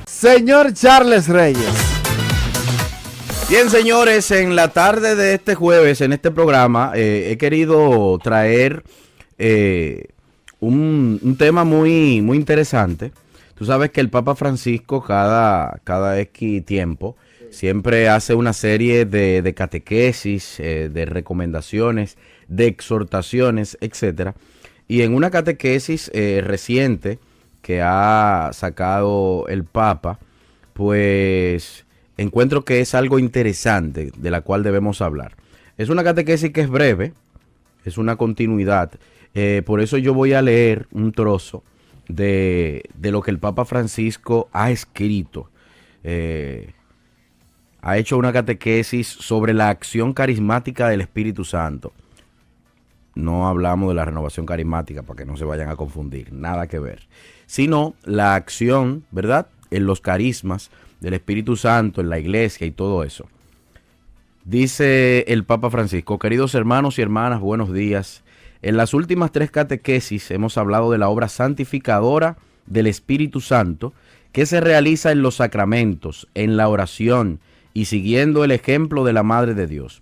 Señor Charles Reyes. Bien, señores, en la tarde de este jueves, en este programa, he querido traer un tema muy interesante. Tú sabes que el Papa Francisco cada X tiempo siempre hace una serie de catequesis, de recomendaciones, de exhortaciones, etcétera. Y en una catequesis reciente que ha sacado el Papa, pues encuentro que es algo interesante de la cual debemos hablar. Es una catequesis que es breve, es una continuidad. Por eso yo voy a leer un trozo de lo que el Papa Francisco ha escrito. Ha hecho una catequesis sobre la acción carismática del Espíritu Santo. No hablamos de la renovación carismática para que no se vayan a confundir, nada que ver. Sino la acción, ¿verdad?, en los carismas del Espíritu Santo, en la iglesia y todo eso. Dice el Papa Francisco: queridos hermanos y hermanas, buenos días. En las últimas 3 catequesis hemos hablado de la obra santificadora del Espíritu Santo que se realiza en los sacramentos, en la oración y siguiendo el ejemplo de la Madre de Dios.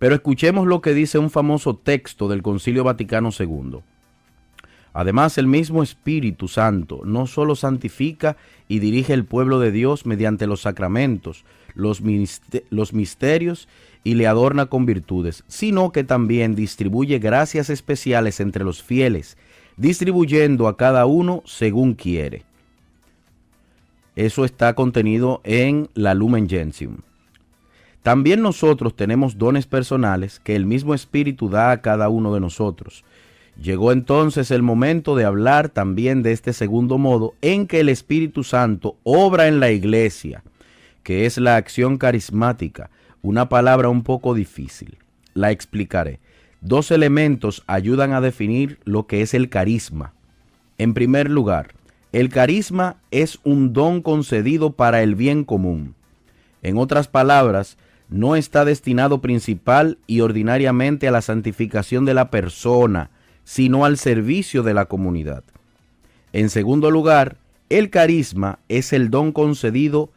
Pero escuchemos lo que dice un famoso texto del Concilio Vaticano II. Además, el mismo Espíritu Santo no solo santifica y dirige el pueblo de Dios mediante los sacramentos, los misterios y le adorna con virtudes, sino que también distribuye gracias especiales entre los fieles, distribuyendo a cada uno según quiere. Eso está contenido en la Lumen Gentium. También nosotros tenemos dones personales que el mismo Espíritu da a cada uno de nosotros. Llegó entonces el momento de hablar también de este segundo modo en que el Espíritu Santo obra en la iglesia, que es la acción carismática, una palabra un poco difícil. La explicaré. 2 elementos ayudan a definir lo que es el carisma. En primer lugar, el carisma es un don concedido para el bien común. En otras palabras, no está destinado principal y ordinariamente a la santificación de la persona, sino al servicio de la comunidad. En segundo lugar, el carisma es el don concedido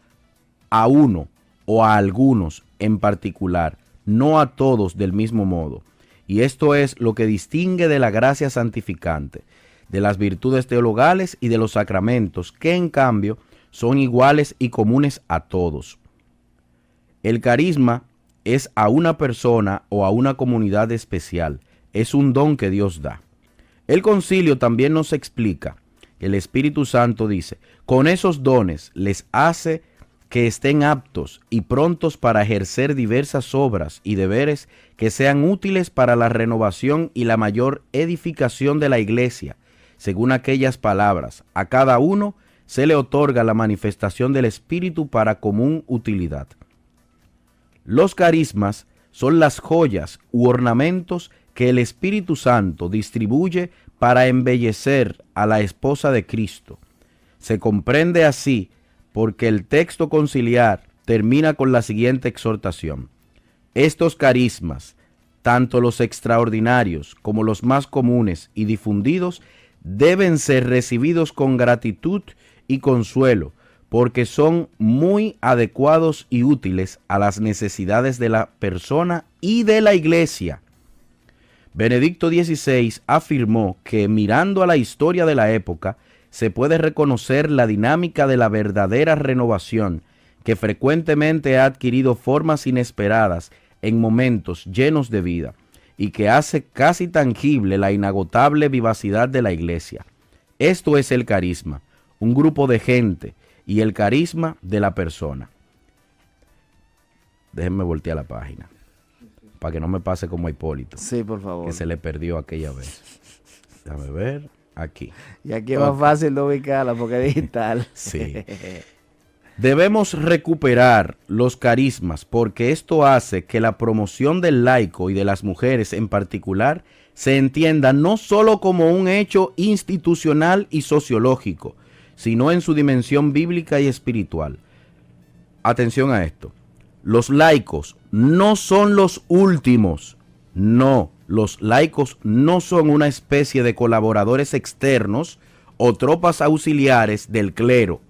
a uno o a algunos en particular, no a todos del mismo modo. Y esto es lo que distingue de la gracia santificante, de las virtudes teologales y de los sacramentos, que en cambio son iguales y comunes a todos. El carisma es a una persona o a una comunidad especial. Es un don que Dios da. El concilio también nos explica que el Espíritu Santo dice: con esos dones les hace que estén aptos y prontos para ejercer diversas obras y deberes que sean útiles para la renovación y la mayor edificación de la iglesia, según aquellas palabras. A cada uno se le otorga la manifestación del Espíritu para común utilidad. Los carismas son las joyas u ornamentos que el Espíritu Santo distribuye para embellecer a la esposa de Cristo. Se comprende así porque el texto conciliar termina con la siguiente exhortación: estos carismas, tanto los extraordinarios como los más comunes y difundidos, deben ser recibidos con gratitud y consuelo, porque son muy adecuados y útiles a las necesidades de la persona y de la iglesia. Benedicto XVI afirmó que mirando a la historia de la época, se puede reconocer la dinámica de la verdadera renovación, que frecuentemente ha adquirido formas inesperadas en momentos llenos de vida, y que hace casi tangible la inagotable vivacidad de la iglesia. Esto es el carisma, un grupo de gente, y el carisma de la persona. Déjenme voltear la página, para que no me pase como a Hipólito. Sí, por favor. Que se le perdió aquella vez. Déjame ver, aquí. Y aquí es más fácil de ubicarla porque es digital. Sí. Debemos recuperar los carismas porque esto hace que la promoción del laico y de las mujeres en particular se entienda no solo como un hecho institucional y sociológico, sino en su dimensión bíblica y espiritual. Atención a esto. Los laicos no son los últimos. No, los laicos no son una especie de colaboradores externos o tropas auxiliares del clero.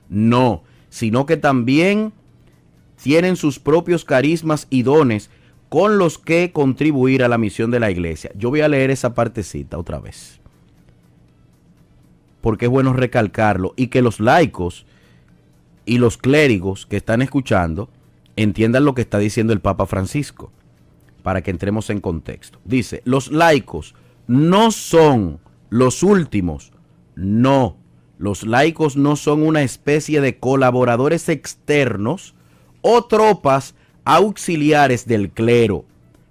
No, sino que también tienen sus propios carismas y dones con los que contribuir a la misión de la iglesia. Yo voy a leer esa partecita otra vez, porque es bueno recalcarlo y que los laicos y los clérigos que están escuchando entiendan lo que está diciendo el Papa Francisco, para que entremos en contexto. Dice, los laicos no son los últimos. No, los laicos no son una especie de colaboradores externos o tropas auxiliares del clero.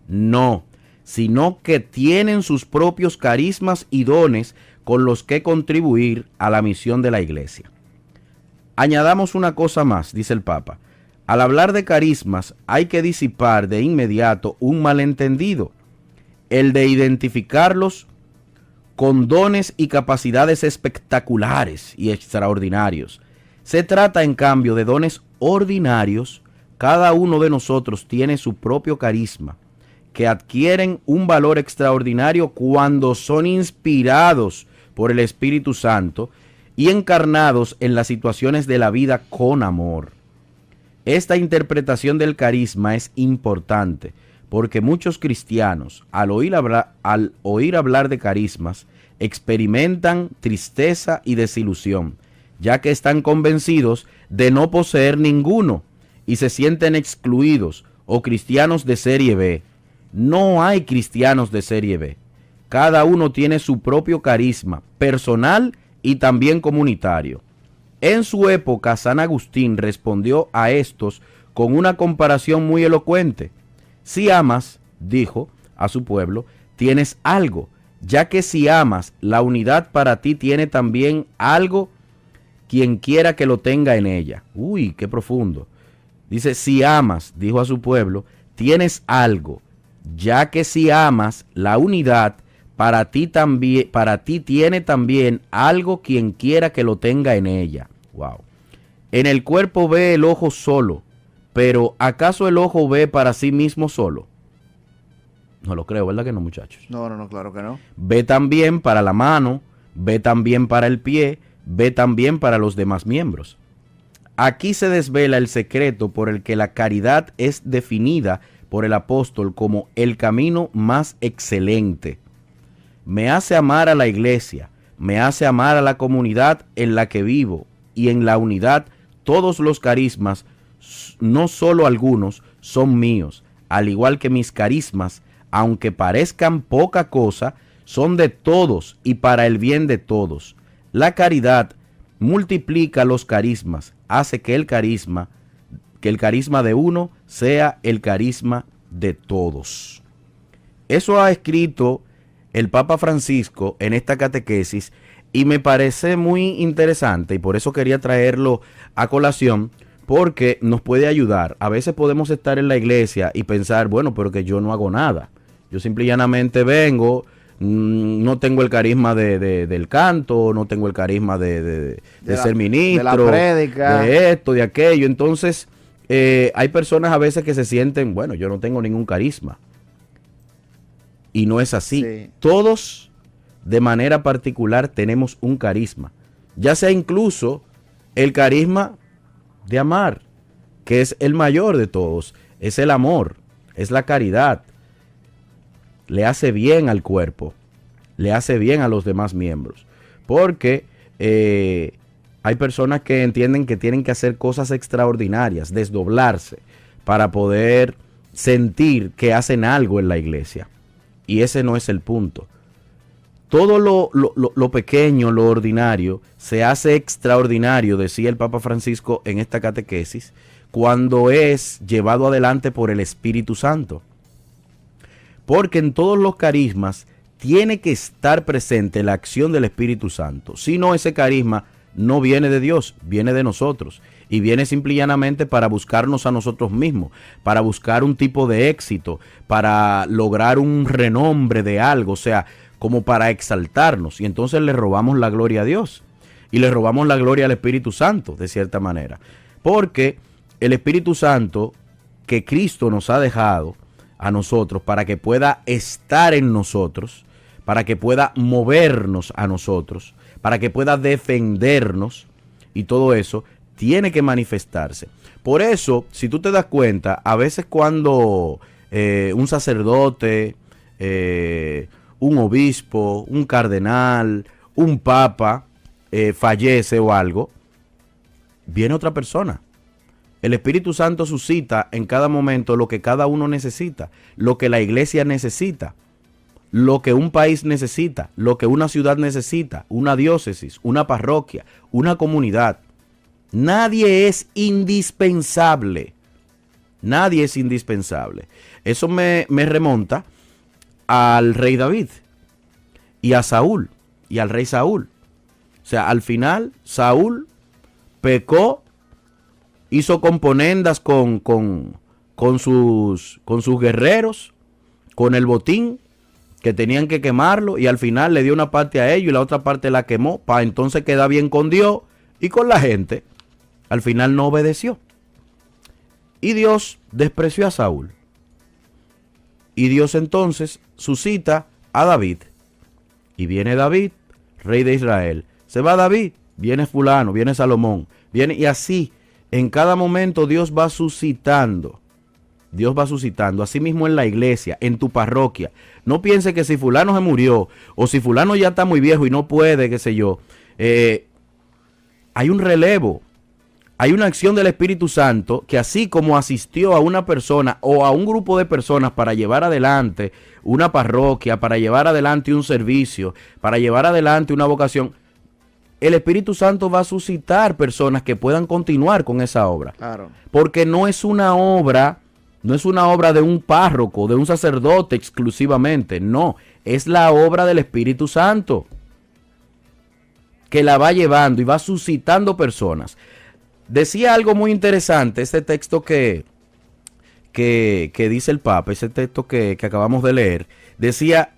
No, sino que tienen sus propios carismas y dones con los que contribuir a la misión de la iglesia. Añadamos una cosa más, dice el Papa. Al hablar de carismas hay que disipar de inmediato un malentendido, el de identificarlos con dones y capacidades espectaculares y extraordinarios. Se trata, en cambio, de dones ordinarios. Cada uno de nosotros tiene su propio carisma, que adquieren un valor extraordinario cuando son inspirados por el Espíritu Santo y encarnados en las situaciones de la vida con amor. Esta interpretación del carisma es importante porque muchos cristianos, al oír hablar de carismas, experimentan tristeza y desilusión, ya que están convencidos de no poseer ninguno y se sienten excluidos o cristianos de serie B. No hay cristianos de serie B. Cada uno tiene su propio carisma personal y también comunitario. En su época, San Agustín respondió a estos con una comparación muy elocuente. Si amas, dijo a su pueblo, tienes algo, ya que si amas, la unidad para ti tiene también algo, quien quiera que lo tenga en ella. Uy, qué profundo. Dice, si amas, dijo a su pueblo, tienes algo, ya que si amas, la unidad para ti tiene también algo, quien quiera que lo tenga en ella. Wow. En el cuerpo ve el ojo solo, pero ¿acaso el ojo ve para sí mismo solo? No lo creo, ¿verdad que no, muchachos? No, claro que no. Ve también para la mano, ve también para el pie, ve también para los demás miembros. Aquí se desvela el secreto por el que la caridad es definida por el apóstol como el camino más excelente. Me hace amar a la iglesia, me hace amar a la comunidad en la que vivo, y en la unidad todos los carismas, no solo algunos, son míos, al igual que mis carismas, aunque parezcan poca cosa, son de todos y para el bien de todos. La caridad multiplica los carismas, hace que el carisma de uno sea el carisma de todos. Eso ha escrito el Papa Francisco en esta catequesis y me parece muy interesante y por eso quería traerlo a colación, porque nos puede ayudar. A veces podemos estar en la iglesia y pensar, bueno, pero que yo no hago nada. Yo simple y llanamente vengo, no tengo el carisma del canto, no tengo el carisma de ser ministro, de la prédica, de esto, de aquello. Entonces, hay personas a veces que se sienten, bueno, yo no tengo ningún carisma. Y no es así. Sí. Todos, de manera particular, tenemos un carisma. Ya sea incluso el carisma de amar, que es el mayor de todos. Es el amor, es la caridad. Le hace bien al cuerpo, le hace bien a los demás miembros. Porque hay personas que entienden que tienen que hacer cosas extraordinarias, desdoblarse, para poder sentir que hacen algo en la iglesia. Y ese no es el punto. Todo lo pequeño, lo ordinario, se hace extraordinario, decía el Papa Francisco en esta catequesis, cuando es llevado adelante por el Espíritu Santo. Porque en todos los carismas tiene que estar presente la acción del Espíritu Santo. Si no, ese carisma no viene de Dios, viene de nosotros. Y viene simple y llanamente para buscarnos a nosotros mismos, para buscar un tipo de éxito, para lograr un renombre de algo, o sea, como para exaltarnos. Y entonces le robamos la gloria a Dios. Y le robamos la gloria al Espíritu Santo, de cierta manera. Porque el Espíritu Santo que Cristo nos ha dejado a nosotros para que pueda estar en nosotros, para que pueda movernos a nosotros, para que pueda defendernos y todo eso, tiene que manifestarse. Por eso, si tú te das cuenta, a veces cuando un sacerdote, un obispo, un cardenal, un papa fallece o algo, viene otra persona. El Espíritu Santo suscita en cada momento lo que cada uno necesita, lo que la iglesia necesita, lo que un país necesita, lo que una ciudad necesita, una diócesis, una parroquia, una comunidad. Nadie es indispensable. Nadie es indispensable. Eso me remonta al rey David y a Saúl y al rey Saúl. O sea, al final Saúl pecó, hizo componendas con sus guerreros, con el botín, que tenían que quemarlo, y al final le dio una parte a ellos y la otra parte la quemó, para entonces quedar bien con Dios y con la gente. Al final no obedeció. Y Dios despreció a Saúl. Y Dios entonces suscita a David. Y viene David, rey de Israel. Se va David, viene fulano, viene Salomón, viene, y así, en cada momento Dios va suscitando. Dios va suscitando, así mismo en la iglesia, en tu parroquia. No piense que si fulano se murió, o si fulano ya está muy viejo y no puede, qué sé yo. Hay un relevo, hay una acción del Espíritu Santo que así como asistió a una persona o a un grupo de personas para llevar adelante una parroquia, para llevar adelante un servicio, para llevar adelante una vocación, el Espíritu Santo va a suscitar personas que puedan continuar con esa obra. Claro. Porque no es una obra de un párroco, de un sacerdote exclusivamente. No, es la obra del Espíritu Santo que la va llevando y va suscitando personas. Decía algo muy interesante este texto que dice el Papa, ese texto que acabamos de leer. Decía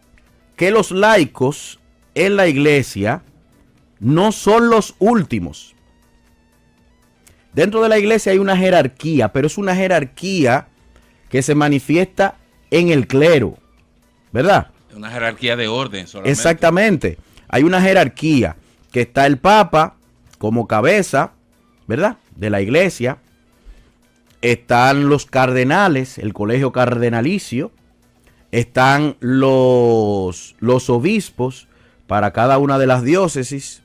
que los laicos en la iglesia no son los últimos. Dentro de la iglesia hay una jerarquía, pero es una jerarquía que se manifiesta en el clero, ¿verdad? Una jerarquía de orden solamente. Exactamente. Hay una jerarquía que está el Papa como cabeza, ¿verdad?, de la iglesia. Están los cardenales, el colegio cardenalicio. Están los obispos para cada una de las diócesis.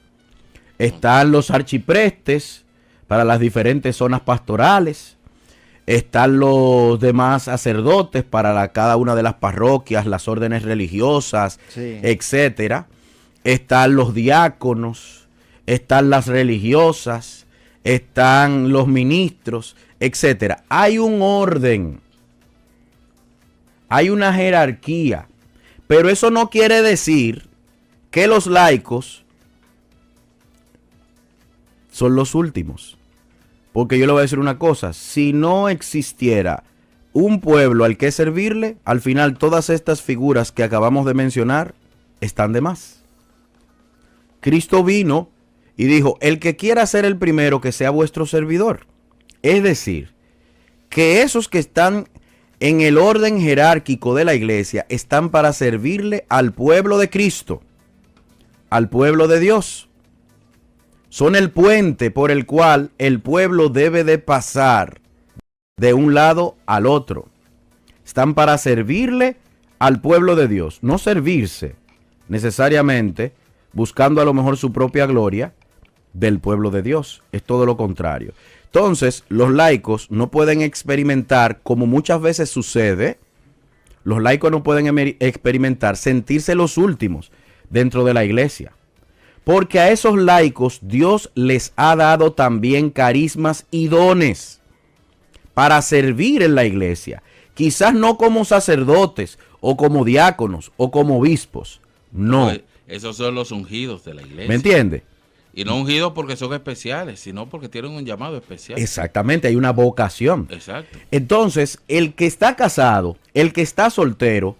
Están los archiprestes para las diferentes zonas pastorales. Están los demás sacerdotes para cada una de las parroquias, las órdenes religiosas, Sí. etcétera. Están los diáconos, están las religiosas, están los ministros, etcétera. Hay un orden, hay una jerarquía, pero eso no quiere decir que los laicos son los últimos. Porque yo le voy a decir una cosa, si no existiera un pueblo al que servirle, al final todas estas figuras que acabamos de mencionar están de más. Cristo vino y dijo, el que quiera ser el primero, que sea vuestro servidor. Es decir, que esos que están en el orden jerárquico de la iglesia están para servirle al pueblo de Cristo, al pueblo de Dios. Son el puente por el cual el pueblo debe de pasar de un lado al otro. Están para servirle al pueblo de Dios, no servirse necesariamente buscando a lo mejor su propia gloria del pueblo de Dios. Es todo lo contrario. Entonces, los laicos no pueden experimentar, como muchas veces sucede, los laicos no pueden experimentar sentirse los últimos dentro de la iglesia. Porque a esos laicos Dios les ha dado también carismas y dones para servir en la iglesia. Quizás no como sacerdotes o como diáconos o como obispos. No. Esos son los ungidos de la iglesia. ¿Me entiende? Y no ungidos porque son especiales, sino porque tienen un llamado especial. Exactamente, hay una vocación. Exacto. Entonces, el que está casado, el que está soltero,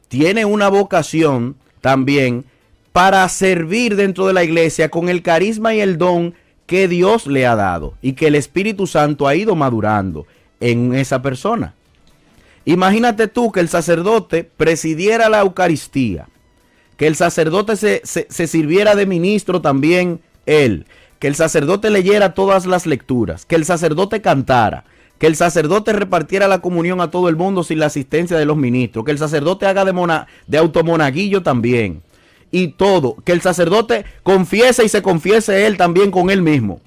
tiene una vocación también para servir dentro de la iglesia con el carisma y el don que Dios le ha dado y que el Espíritu Santo ha ido madurando en esa persona. Imagínate tú que el sacerdote presidiera la Eucaristía, que el sacerdote se sirviera de ministro también él, que el sacerdote leyera todas las lecturas, que el sacerdote cantara, que el sacerdote repartiera la comunión a todo el mundo sin la asistencia de los ministros, que el sacerdote haga de automonaguillo también, y todo, que el sacerdote confiese y se confiese él también con él mismo.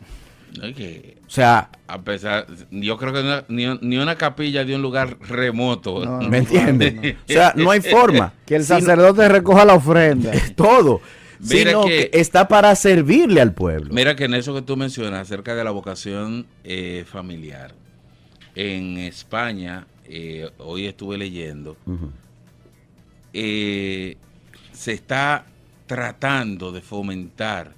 Okay. O sea, a pesar, yo creo que ni una capilla de un lugar remoto. No, ¿me entiendes? no. O sea, no hay forma. Que el sacerdote recoja la ofrenda. Todo. Mira Sino que está para servirle al pueblo. Mira que en eso que tú mencionas acerca de la vocación familiar, en España, hoy estuve leyendo, se está tratando de fomentar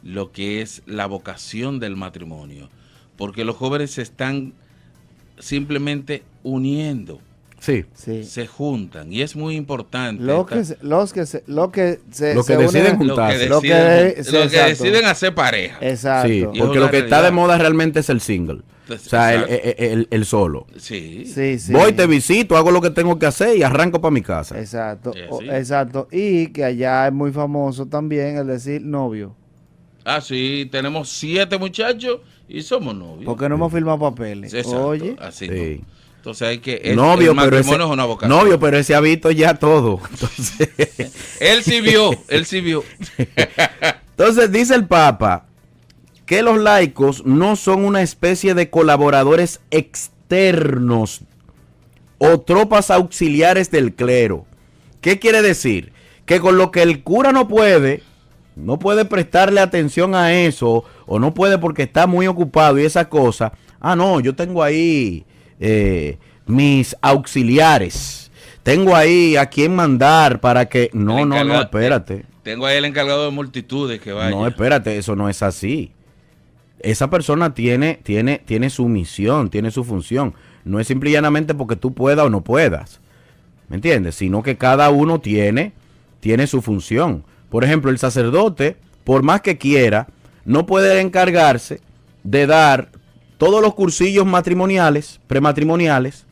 lo que es la vocación del matrimonio, porque los jóvenes se están simplemente uniendo. Sí. Sí. Se juntan y es muy importante. Los que se deciden unen- juntarse. Lo que exacto. deciden hacer pareja. Exacto. Sí, Y es porque una lo que está realidad. de moda realmente es el single. O sea, Exacto. el solo. Sí. Sí, sí. Voy, te visito, hago lo que tengo que hacer y arranco para mi casa. Exacto, Sí, o- sí. exacto. Y que allá es muy famoso también el decir novio. Ah, sí, tenemos 7 muchachos y somos novios. Porque no hemos firmado papeles. Exacto, Oye, así Sí. no. Entonces hay que... Novio, el pero matrimonio es una vocación. novio, pero ese ha visto ya todo. Entonces, Él sí vio. entonces dice el Papa que los laicos no son una especie de colaboradores externos o tropas auxiliares del clero. ¿Qué quiere decir? Que con lo que el cura no puede prestarle atención a eso, o no puede porque está muy ocupado y esa cosa. Ah, no, yo tengo ahí mis auxiliares. Tengo ahí a quien mandar para que... No, espérate. Tengo ahí el encargado de multitudes que vaya. No, espérate, eso no es así. Esa persona tiene su misión, tiene su función. No es simple y llanamente porque tú puedas o no puedas. ¿Me entiendes? Sino que cada uno tiene su función. Por ejemplo, el sacerdote, por más que quiera, no puede encargarse de dar todos los cursillos matrimoniales, prematrimoniales,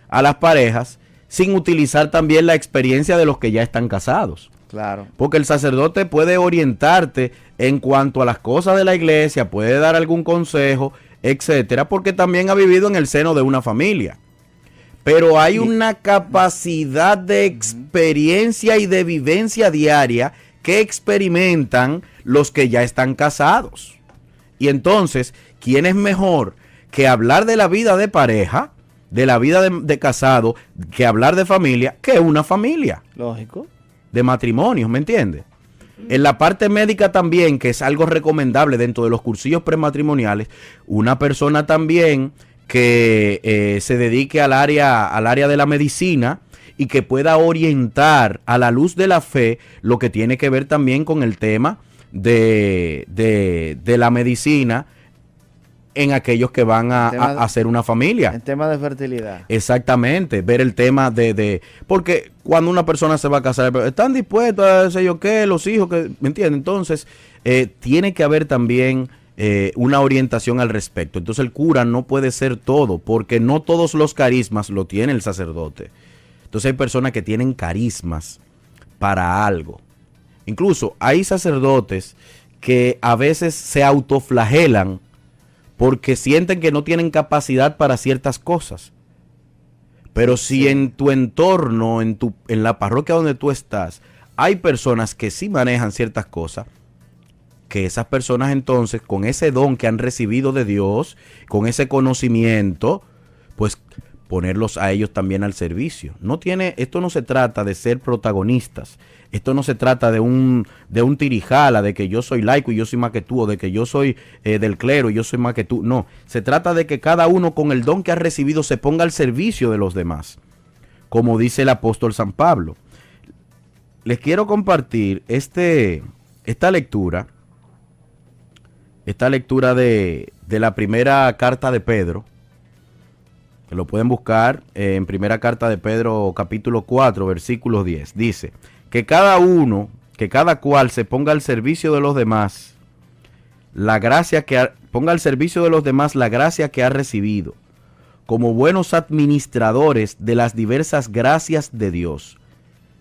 a las parejas, sin utilizar también la experiencia de los que ya están casados. claro. Porque el sacerdote puede orientarte en cuanto a las cosas de la iglesia, puede dar algún consejo, etcétera, porque también ha vivido en el seno de una familia. Pero hay una capacidad de experiencia y de vivencia diaria que experimentan los que ya están casados. Y entonces, ¿quién es mejor que hablar de la vida de pareja, de la vida de casado, que hablar de familia, que una familia? Lógico. De matrimonios, ¿me entiendes? En la parte médica también, que es algo recomendable dentro de los cursillos prematrimoniales, una persona también que se dedique al área de la medicina y que pueda orientar a la luz de la fe lo que tiene que ver también con el tema de la medicina en aquellos que van a hacer una familia. En tema de fertilidad. Exactamente, ver el tema porque cuando una persona se va a casar, están dispuestos a sé yo qué, los hijos, que, ¿me entiendes? Entonces, tiene que haber también una orientación al respecto. Entonces el cura no puede ser todo, porque no todos los carismas lo tiene el sacerdote. Entonces hay personas que tienen carismas para algo. Incluso hay sacerdotes que a veces se autoflagelan porque sienten que no tienen capacidad para ciertas cosas. Pero si en tu entorno, en la parroquia donde tú estás, hay personas que sí manejan ciertas cosas, que esas personas entonces, con ese don que han recibido de Dios, con ese conocimiento, pues ponerlos a ellos también al servicio. Esto no se trata de ser protagonistas. Esto no se trata de un tirijala, de que yo soy laico y yo soy más que tú, o de que yo soy del clero y yo soy más que tú. No, se trata de que cada uno con el don que ha recibido se ponga al servicio de los demás, como dice el apóstol San Pablo. Les quiero compartir esta lectura de la primera carta de Pedro, que lo pueden buscar en primera carta de Pedro capítulo 4 versículo 10. Dice que cada cual se ponga al servicio de los demás ponga al servicio de los demás la gracia que ha recibido, como buenos administradores de las diversas gracias de Dios.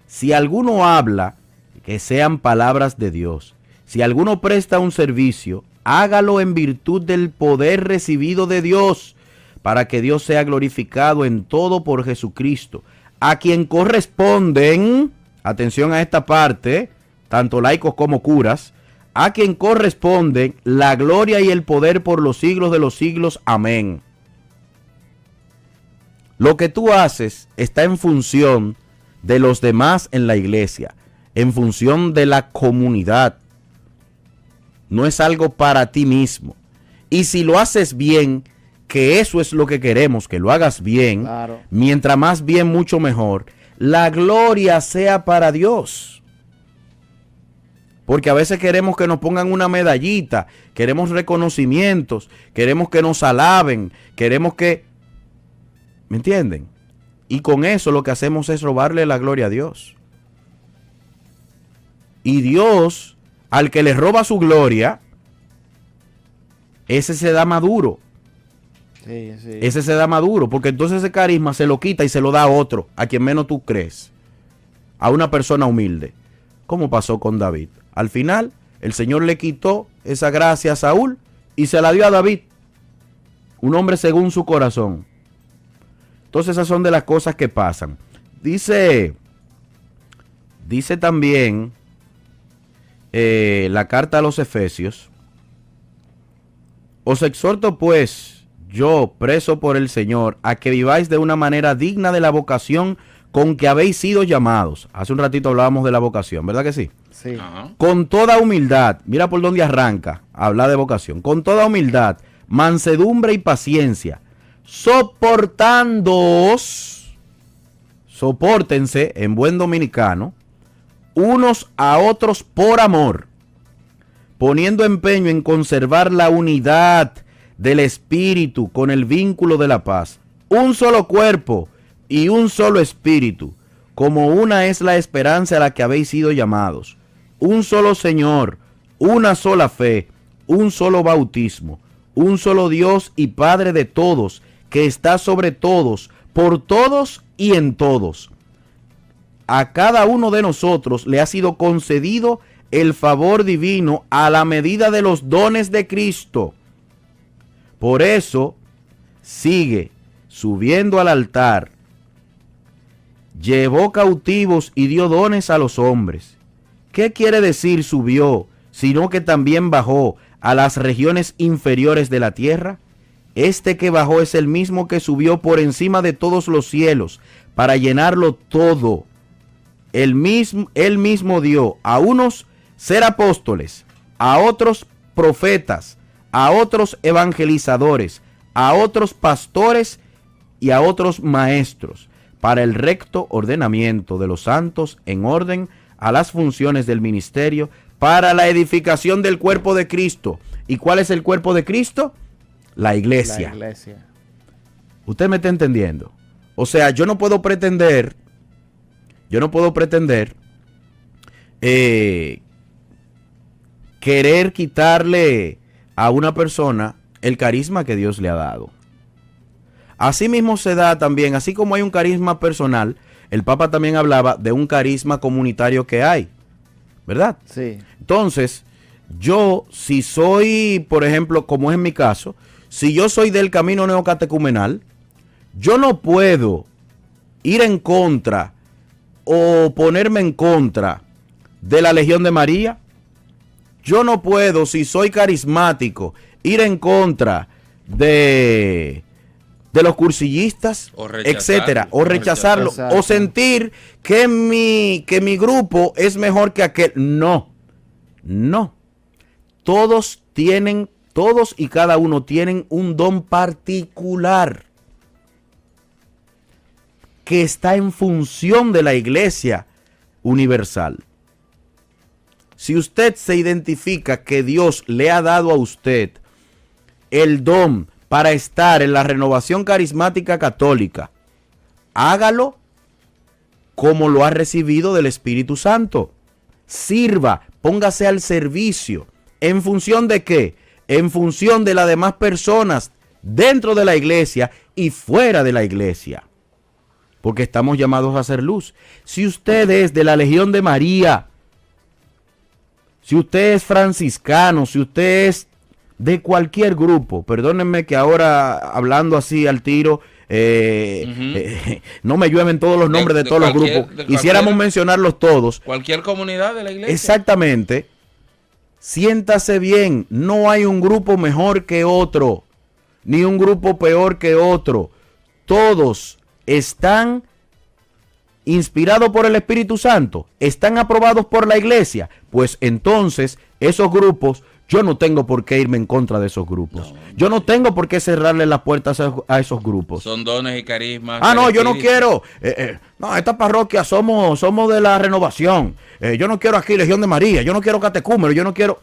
Si alguno habla, que sean palabras de Dios. Si alguno presta un servicio, hágalo en virtud del poder recibido de Dios, para que Dios sea glorificado en todo por Jesucristo, a quien corresponden, atención a esta parte, tanto laicos como curas, a quien corresponden la gloria y el poder por los siglos de los siglos. Amén. Lo que tú haces está en función de los demás en la iglesia, en función de la comunidad. No es algo para ti mismo. Y si lo haces bien, que eso es lo que queremos, que lo hagas bien, Claro. mientras más bien, mucho mejor, la gloria sea para Dios. Porque a veces queremos que nos pongan una medallita, queremos reconocimientos, queremos que nos alaben, queremos que... ¿Me entienden? Y con eso lo que hacemos es robarle la gloria a Dios. Y Dios, al que le roba su gloria, ese se da maduro. Sí, sí. Ese se da maduro, porque entonces ese carisma se lo quita y se lo da a otro, a quien menos tú crees. A una persona humilde. Como pasó con David. Al final, el Señor le quitó esa gracia a Saúl y se la dio a David. Un hombre según su corazón. Entonces esas son de las cosas que pasan. Dice también la carta a los Efesios. Os exhorto pues, yo, preso por el Señor, a que viváis de una manera digna de la vocación con que habéis sido llamados. Hace un ratito hablábamos de la vocación, ¿verdad que sí? Sí. Ajá. Con toda humildad, mira por dónde arranca, habla de vocación, con toda humildad, mansedumbre y paciencia, soportándoos, sopórtense en buen dominicano, unos a otros por amor, poniendo empeño en conservar la unidad del espíritu con el vínculo de la paz. Un solo cuerpo y un solo espíritu, como una es la esperanza a la que habéis sido llamados. Un solo Señor, una sola fe, un solo bautismo, un solo Dios y Padre de todos, que está sobre todos, por todos y en todos. A cada uno de nosotros le ha sido concedido el favor divino a la medida de los dones de Cristo. Por eso, sigue subiendo al altar, llevó cautivos y dio dones a los hombres. ¿Qué quiere decir subió, sino que también bajó a las regiones inferiores de la tierra? Este que bajó es el mismo que subió por encima de todos los cielos para llenarlo todo. Él mismo dio a unos ser apóstoles, a otros profetas, a otros evangelizadores, a otros pastores y a otros maestros, para el recto ordenamiento de los santos en orden a las funciones del ministerio, para la edificación del cuerpo de Cristo. ¿Y cuál es el cuerpo de Cristo? La iglesia. La iglesia. ¿Usted me está entendiendo? O sea, yo no puedo pretender querer quitarle a una persona el carisma que Dios le ha dado. Así mismo se da también, así como hay un carisma personal, el Papa también hablaba de un carisma comunitario que hay, ¿verdad? Sí. Entonces, yo, si soy, por ejemplo, como es en mi caso, si yo soy del camino neocatecumenal, yo no puedo ir en contra o ponerme en contra de la Legión de María. Yo no puedo, si soy carismático, ir en contra de los cursillistas, O rechazarlo. etcétera, o rechazarlo, Exacto. o sentir que mi grupo es mejor que aquel. No, no. Todos y cada uno tienen un don particular que está en función de la iglesia universal. Si usted se identifica que Dios le ha dado a usted el don para estar en la renovación carismática católica, hágalo como lo ha recibido del Espíritu Santo. Sirva, póngase al servicio. ¿En función de qué? En función de las demás personas dentro de la iglesia y fuera de la iglesia. Porque estamos llamados a hacer luz. Si usted es de la Legión de María, si usted es franciscano, si usted es de cualquier grupo, perdónenme que ahora hablando así al tiro, no me llueven todos los nombres de todos los grupos, quisiéramos mencionarlos todos. Cualquier comunidad de la iglesia. Exactamente. Siéntase bien, no hay un grupo mejor que otro, ni un grupo peor que otro. Todos están inspirados por el Espíritu Santo, están aprobados por la iglesia. Pues entonces, esos grupos, yo no tengo por qué irme en contra de esos grupos. Yo no tengo por qué cerrarle las puertas a esos grupos. Son dones y carismas. Ah, no, yo no quiero. No, esta parroquia somos de la renovación. Yo no quiero aquí Legión de María. Yo no quiero catecúmeno. Yo no quiero.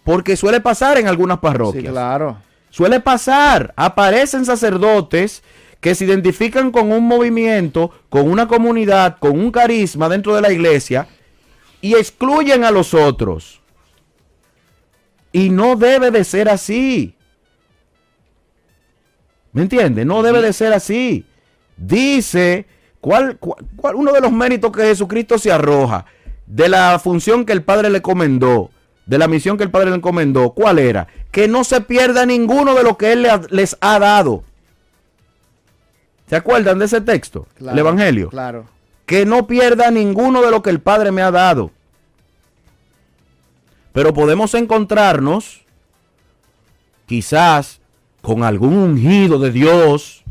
Porque suele pasar en algunas parroquias. Sí, claro. Suele pasar. Aparecen sacerdotes que se identifican con un movimiento, con una comunidad, con un carisma dentro de la iglesia y excluyen a los otros. Y no debe de ser así. ¿Me entiende? No debe de ser así. Dice, ¿cuál uno de los méritos que Jesucristo se arroja de la función que el Padre le encomendó, de la misión que el Padre le encomendó? ¿Cuál era? Que no se pierda ninguno de lo que Él les ha dado. ¿Se acuerdan de ese texto? Claro, el Evangelio. Claro. Que no pierda ninguno de lo que el Padre me ha dado. Pero podemos encontrarnos quizás con algún ungido de Dios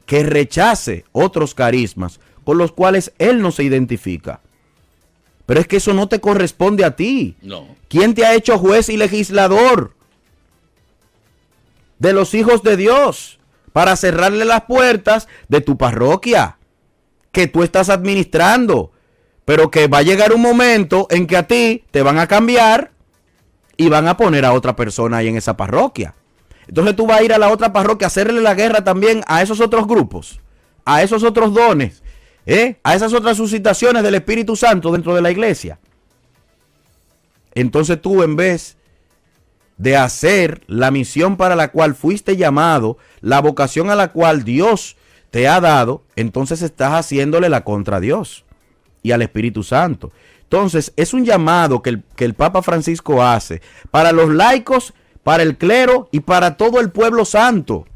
que rechace otros carismas con los cuales Él no se identifica. Pero es que eso no te corresponde a ti. No. ¿Quién te ha hecho juez y legislador de los hijos de Dios para cerrarle las puertas de tu parroquia que tú estás administrando? Pero que va a llegar un momento en que a ti te van a cambiar y van a poner a otra persona ahí en esa parroquia. Entonces tú vas a ir a la otra parroquia a hacerle la guerra también a esos otros grupos, a esos otros dones, a esas otras suscitaciones del Espíritu Santo dentro de la iglesia. Entonces tú, en vez de hacer la misión para la cual fuiste llamado, la vocación a la cual Dios te ha dado, entonces estás haciéndole la contra a Dios y al Espíritu Santo. Entonces es un llamado que el Papa Francisco hace para los laicos, para el clero y para todo el pueblo santo,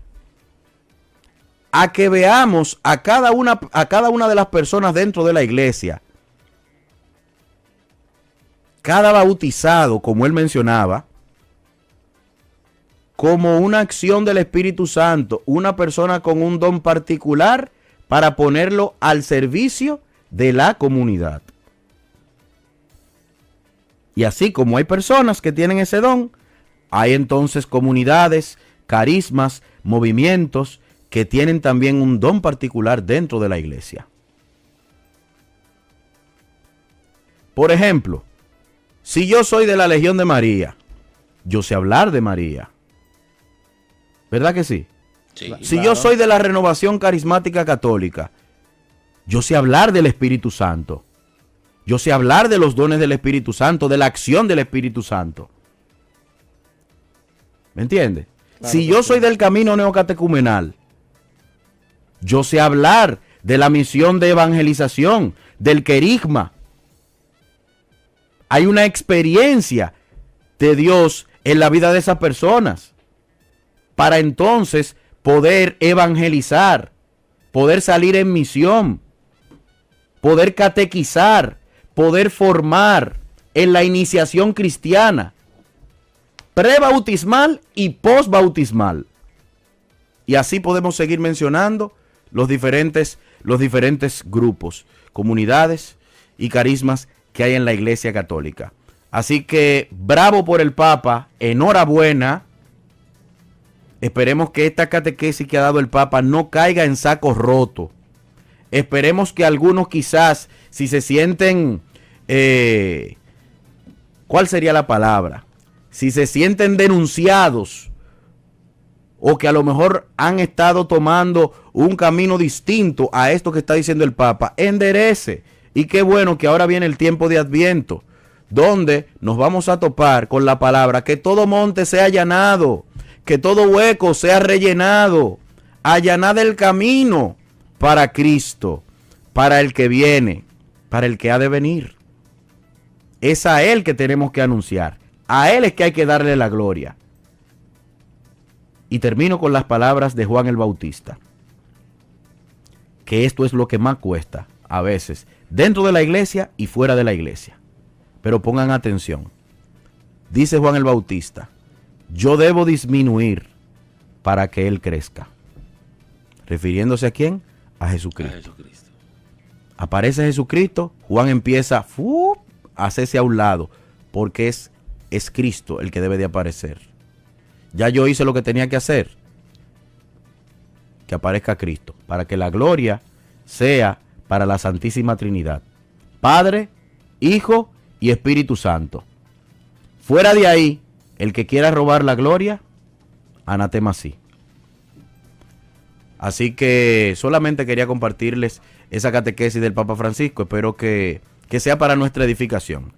a que veamos a cada una de las personas dentro de la iglesia, cada bautizado, como él mencionaba, como una acción del Espíritu Santo, una persona con un don particular para ponerlo al servicio de la comunidad. Y así como hay personas que tienen ese don, hay entonces comunidades, carismas, movimientos que tienen también un don particular dentro de la iglesia. Por ejemplo, si yo soy de la Legión de María, yo sé hablar de María. ¿Verdad que sí? Sí. Si Claro. yo soy de la Renovación Carismática Católica, yo sé hablar del Espíritu Santo. Yo sé hablar de los dones del Espíritu Santo, de la acción del Espíritu Santo. ¿Me entiende? Claro Si que yo sí. soy del camino neocatecumenal, yo sé hablar de la misión de evangelización, del querigma. Hay una experiencia de Dios en la vida de esas personas para entonces poder evangelizar, poder salir en misión, poder catequizar, poder formar en la iniciación cristiana, prebautismal y postbautismal. Y así podemos seguir mencionando los diferentes grupos, comunidades y carismas que hay en la Iglesia Católica. Así que bravo por el Papa, enhorabuena. Esperemos que esta catequesis que ha dado el Papa no caiga en saco roto. Esperemos que algunos quizás, si se sienten, ¿cuál sería la palabra? Si se sienten denunciados o que a lo mejor han estado tomando un camino distinto a esto que está diciendo el Papa, enderece. Y qué bueno que ahora viene el tiempo de Adviento, donde nos vamos a topar con la palabra, que todo monte sea allanado, que todo hueco sea rellenado, allanad el camino para Cristo, para el que viene, para el que ha de venir. Es a Él que tenemos que anunciar. A Él es que hay que darle la gloria. Y termino con las palabras de Juan el Bautista. Que esto es lo que más cuesta a veces, dentro de la iglesia y fuera de la iglesia. Pero pongan atención. Dice Juan el Bautista, yo debo disminuir para que Él crezca. ¿Refiriéndose a quién? A Jesucristo. A Jesucristo. Aparece Jesucristo, Juan empieza a hacerse a un lado, porque es Cristo el que debe de aparecer. Ya yo hice lo que tenía que hacer, que aparezca Cristo, para que la gloria sea para la Santísima Trinidad, Padre, Hijo y Espíritu Santo. Fuera de ahí, el que quiera robar la gloria, anatema sí. Así que solamente quería compartirles esa catequesis del Papa Francisco. Espero que sea para nuestra edificación.